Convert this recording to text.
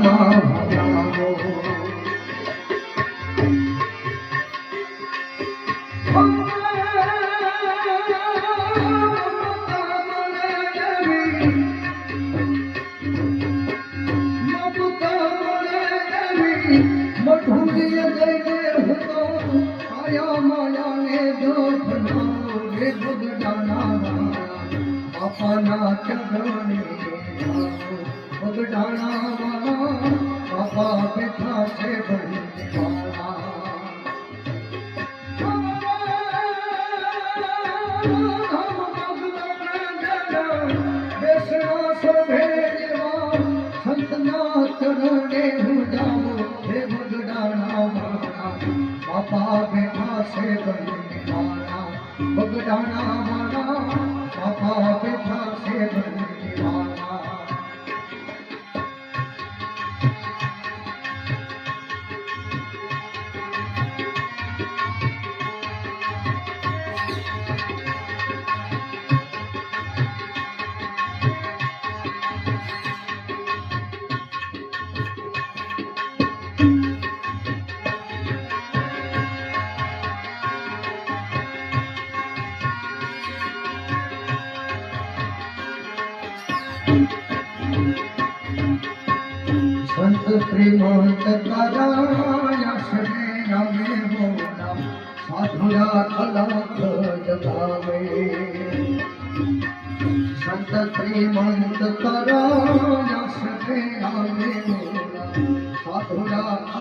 ગોડાણામાં ભજાવો મઠુંગીએ જઈને હું તો આયા માયાને જોઠનાવો રે ગોડાણામાં બાપાના ચરણે ગોડાણામાં બાપા બેઠા છે બંધવાળા બેસણા શોભે જેવા સંતના ચરણે હું જાઉં હે ગોડાણામાં બાપા બેઠા છે બંધવાળા ગોડાણામાં બાપા બેઠા છે બંધવાળા સંત શ્રીમંત કરાયા સને નામે મોના સાધુરા કલંક જગાવે સંત શ્રીમંત કરાયા સને નામે મોના સાધુરા